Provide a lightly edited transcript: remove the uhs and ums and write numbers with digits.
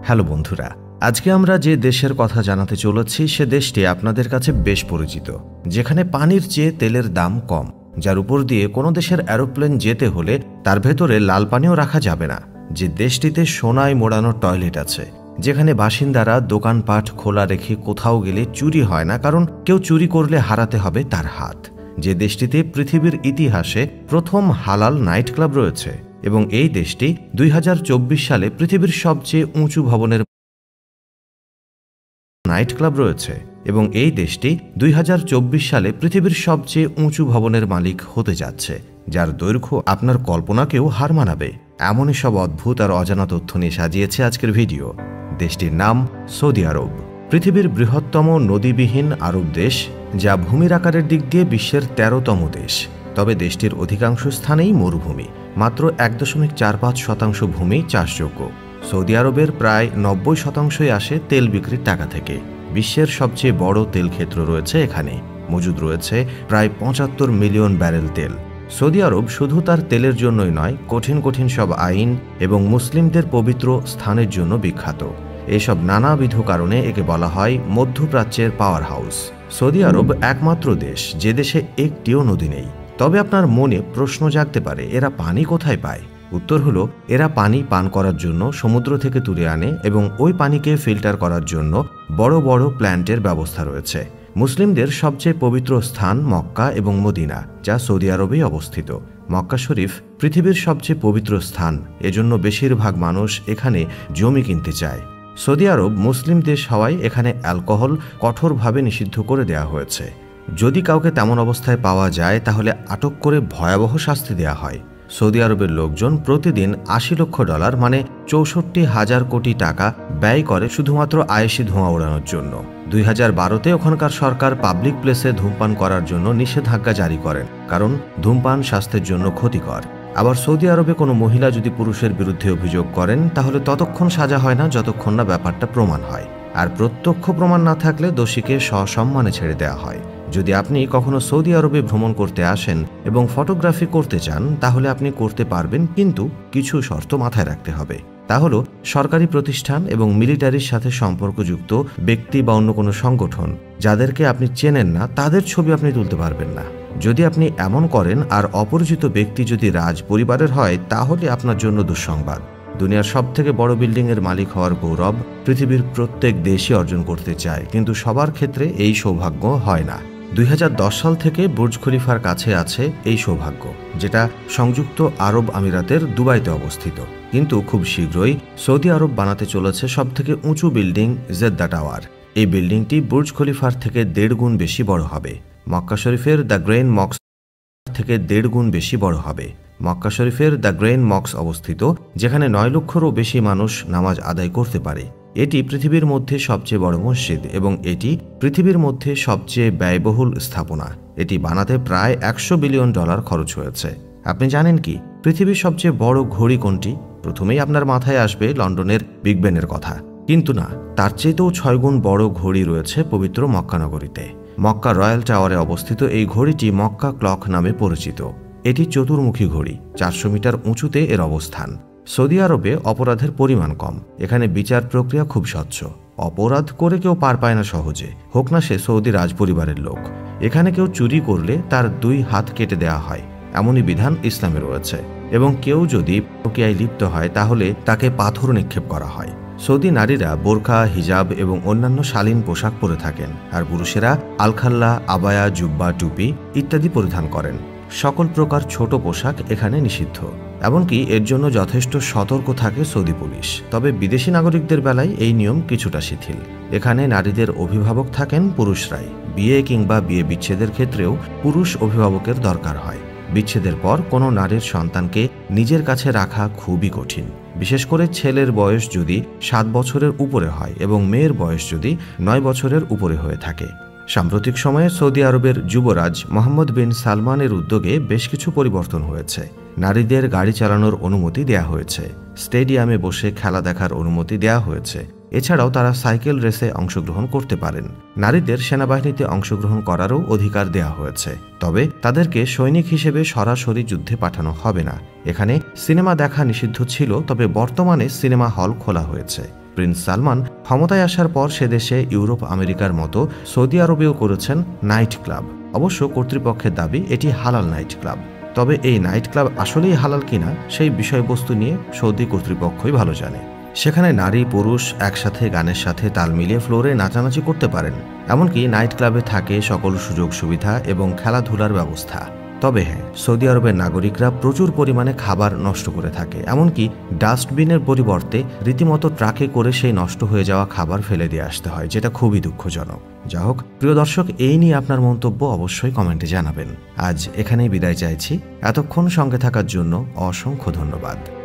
Hello বন্ধুরা, আজকে আমরা যে দেশের কথা জানাতে চলেছি সে দেশটি আপনাদের কাছে বেশ পরিচিত, যেখানে পানির চেয়ে তেলের দাম কম, যার উপর দিয়ে কোনো দেশের এরোপ্লেন যেতে হলে তার ভেতরে লাল পানিও রাখা যাবে না, যে দেশটিতে সোনায় মোড়ানো টয়লেট আছে, যেখানে বাসিন্দারা দোকানপাট খোলা রেখে কোথাও গেলে চুরি হয় না, কারণ কেউ চুরি করলে হারাতে হবে তার হাত, যে দেশটিতে পৃথিবীর ইতিহাসে প্রথম হালাল নাইট ক্লাব রয়েছে এবং এই দেশটি 2024 সালে পৃথিবীর সবচেয়ে উঁচু ভবনের নাইট ক্লাব রয়েছে এবং এই দেশটি 2024 সালে পৃথিবীর সবচেয়ে উঁচু ভবনের মালিক হতে যাচ্ছে, যার দৈর্ঘ্য আপনার কল্পনাকেও হার মানাবে। এমনই সব অদ্ভুত আর অজানা তথ্য নিয়ে সাজিয়েছে আজকের ভিডিও। দেশটির নাম সৌদি আরব, পৃথিবীর বৃহত্তম নদীবিহীন আরব দেশ, যা ভূমির আকারের দিক দিয়ে বিশ্বের 13তম দেশ। তবে দেশটির অধিকাংশ স্থানেই মরুভূমি, মাত্র 1.45% ভূমি চাষযোগ্য। সৌদি আরবের প্রায় 90% আসে তেল বিক্রির টাকা থেকে। বিশ্বের সবচেয়ে বড় তেল ক্ষেত্র রয়েছে এখানে, মজুদ রয়েছে প্রায় 75 মিলিয়ন ব্যারেল তেল। সৌদি আরব শুধু তার তেলের জন্যই নয়, কঠিন কঠিন সব আইন এবং মুসলিমদের পবিত্র স্থানের জন্য বিখ্যাত। এসব নানাবিধ কারণে একে বলা হয় মধ্যপ্রাচ্যের পাওয়ার হাউস। সৌদি আরব একমাত্র দেশ যে দেশে একটিও নদী নেই। তবে আপনার মনে প্রশ্ন জাগতে পারে, এরা পানি কোথায় পায়? উত্তর হলো, এরা পানি পান করার জন্য সমুদ্র থেকে তুলে আনে এবং ওই পানিকে ফিল্টার করার জন্য বড় বড় প্ল্যান্টের ব্যবস্থা রয়েছে। মুসলিমদের সবচেয়ে পবিত্র স্থান মক্কা এবং মদিনা, যা সৌদি আরবেই অবস্থিত। মক্কা শরীফ পৃথিবীর সবচেয়ে পবিত্র স্থান, এজন্য বেশিরভাগ মানুষ এখানে জমি কিনতে চায়। সৌদি আরব মুসলিম দেশ হওয়ায় এখানে অ্যালকোহল কঠোরভাবে নিষিদ্ধ করে দেওয়া হয়েছে। যদি কাউকে তেমন অবস্থায় পাওয়া যায় তাহলে আটক করে ভয়াবহ শাস্তি দেওয়া হয়। সৌদি আরবের লোকজন প্রতিদিন $80 লক্ষ মানে 64,000 কোটি টাকা ব্যয় করে শুধুমাত্র আয়েশি ধোঁয়া ওড়ানোর জন্য। 2012-তে ওখানকার সরকার পাবলিক প্লেসে ধূমপান করার জন্য নিষেধাজ্ঞা জারি করেন, কারণ ধূমপান স্বাস্থ্যের জন্য ক্ষতিকর। আবার সৌদি আরবে কোনো মহিলা যদি পুরুষের বিরুদ্ধে অভিযোগ করেন তাহলে ততক্ষণ সাজা হয় না যতক্ষণ না ব্যাপারটা প্রমাণ হয়, আর প্রত্যক্ষ প্রমাণ না থাকলে দোষীকে সসম্মানে ছেড়ে দেওয়া হয়। যদি আপনি কখনো সৌদি আরবে ভ্রমণ করতে আসেন এবং ফটোগ্রাফি করতে চান তাহলে আপনি করতে পারবেন, কিন্তু কিছু শর্ত মাথায় রাখতে হবে। তা হলো, সরকারি প্রতিষ্ঠান এবং মিলিটারির সাথে সম্পর্কযুক্ত ব্যক্তি বা অন্য কোনো সংগঠন যাদেরকে আপনি চেনেন না তাদের ছবি আপনি তুলতে পারবেন না। যদি আপনি এমন করেন আর অপরিচিত ব্যক্তি যদি রাজ পরিবারের হয় তাহলে আপনার জন্য দুঃসংবাদ। দুনিয়ার সবথেকে বড় বিল্ডিংয়ের মালিক হওয়ার গৌরব পৃথিবীর প্রত্যেক দেশই অর্জন করতে চায়, কিন্তু সবার ক্ষেত্রে এই সৌভাগ্য হয় না। 2010 সাল থেকে বুর্জ খলিফার কাছে আছে এই সৌভাগ্য, যেটা সংযুক্ত আরব আমিরাতের দুবাইতে অবস্থিত। কিন্তু খুব শীঘ্রই সৌদি আরব বানাতে চলেছে সবথেকে উঁচু বিল্ডিং জেদ্দা টাওয়ার। এই বিল্ডিংটি বুর্জ খলিফার থেকে 1.5 গুণ বেশি বড় হবে। মক্কা শরীফের দ্য গ্রেন মক্স থেকে 1.5 গুণ বেশি বড় হবে। মক্কা শরীফের দ্য গ্রেন মক্স অবস্থিত, যেখানে 9 লক্ষেরও বেশি মানুষ নামাজ আদায় করতে পারে। এটি পৃথিবীর মধ্যে সবচেয়ে বড় মসজিদ এবং এটি পৃথিবীর মধ্যে সবচেয়ে ব্যয়বহুল স্থাপনা। এটি বানাতে প্রায় $100 বিলিয়ন খরচ হয়েছে। আপনি জানেন কি পৃথিবীর সবচেয়ে বড় ঘড়ি কোনটি? প্রথমেই আপনার মাথায় আসবে লন্ডনের বিগ বেনের কথা, কিন্তু না, তার চেয়েতেও 6 গুণ বড় ঘড়ি রয়েছে পবিত্র মক্কা নগরীতে। মক্কা রয়্যাল টাওয়ারে অবস্থিত এই ঘড়িটি মক্কা ক্লক নামে পরিচিত। এটি চতুর্মুখী ঘড়ি, 400 মিটার উঁচুতে এর অবস্থান। সৌদি আরবে অপরাধের পরিমাণ কম, এখানে বিচার প্রক্রিয়া খুব স্বচ্ছ। অপরাধ করে কেউ পার পায় না সহজে, হোক না সে সৌদি রাজপরিবারের লোক। এখানে কেউ চুরি করলে তার 2 হাত কেটে দেওয়া হয়, এমনই বিধান ইসলামে রয়েছে। এবং কেউ যদি প্রক্রিয়ায় লিপ্ত হয় তাহলে তাকে পাথর নিক্ষেপ করা হয়। সৌদি নারীরা বোরখা, হিজাব এবং অন্যান্য শালীন পোশাক পরে থাকেন, আর পুরুষেরা আলখাল্লা, আবায়া, জুব্বা, টুপি ইত্যাদি পরিধান করেন। সকল প্রকার ছোট পোশাক এখানে নিষিদ্ধ, এমনকি এর জন্য যথেষ্ট সতর্ক থাকে সৌদি পুলিশ। তবে বিদেশি নাগরিকদের বেলায় এই নিয়ম কিছুটা শিথিল। এখানে নারীদের অভিভাবক থাকেন পুরুষরাই। বিয়ে কিংবা বিয়ে বিচ্ছেদের ক্ষেত্রেও পুরুষ অভিভাবকের দরকার হয়। বিচ্ছেদের পর কোনো নারীর সন্তানকে নিজের কাছে রাখা খুবই কঠিন, বিশেষ করে ছেলের বয়স যদি 7 বছরের উপরে হয় এবং মেয়ের বয়স যদি 9 বছরের উপরে হয়ে থাকে। সাম্প্রতিক সময়ে সৌদি আরবের যুবরাজ মোহাম্মদ বিন সালমানের উদ্যোগে বেশ কিছু পরিবর্তন হয়েছে। নারীদের গাড়ি চালানোর অনুমতি দেয়া হয়েছে, স্টেডিয়ামে বসে খেলা দেখার অনুমতি দেয়া হয়েছে। এছাড়াও তারা সাইকেল রেসে অংশগ্রহণ করতে পারেন। নারীদের সেনাবাহিনীতে অংশগ্রহণ করারও অধিকার দেয়া হয়েছে, তবে তাদেরকে সৈনিক হিসেবে সরাসরি যুদ্ধে পাঠানো হবে না। এখানে সিনেমা দেখা নিষিদ্ধ ছিল, তবে বর্তমানে সিনেমা হল খোলা হয়েছে। প্রিন্স সালমান ক্ষমতায় আসার পর সে দেশে ইউরোপ আমেরিকার মতো সৌদি আরবেও করেছেন নাইট ক্লাব। অবশ্য কর্তৃপক্ষের দাবি এটি হালাল নাইট ক্লাব। তবে এই নাইট ক্লাব আসলেই হালাল কিনা সেই বিষয়বস্তু নিয়ে সৌদি কর্তৃপক্ষই ভালো জানে। সেখানে নারী পুরুষ একসাথে গানের সাথে তাল মিলিয়ে ফ্লোরে নাচানাচি করতে পারেন। এমনকি নাইট ক্লাবে থাকে সকল সুযোগ সুবিধা এবং খেলাধুলার ব্যবস্থা। তবে হ্যাঁ, সৌদি আরবের নাগরিকরা প্রচুর পরিমাণে খাবার নষ্ট করে থাকে। এমনকি ডাস্টবিনের পরিবর্তে রীতিমতো ট্রাকে করে সেই নষ্ট হয়ে যাওয়া খাবার ফেলে দিয়ে আসতে হয়, যেটা খুবই দুঃখজনক। যা হোক প্রিয় দর্শক, এই নিয়ে আপনার মন্তব্য অবশ্যই কমেন্টে জানাবেন। আজ এখানেই বিদায় চাইছি। এতক্ষণ সঙ্গে থাকার জন্য অসংখ্য ধন্যবাদ।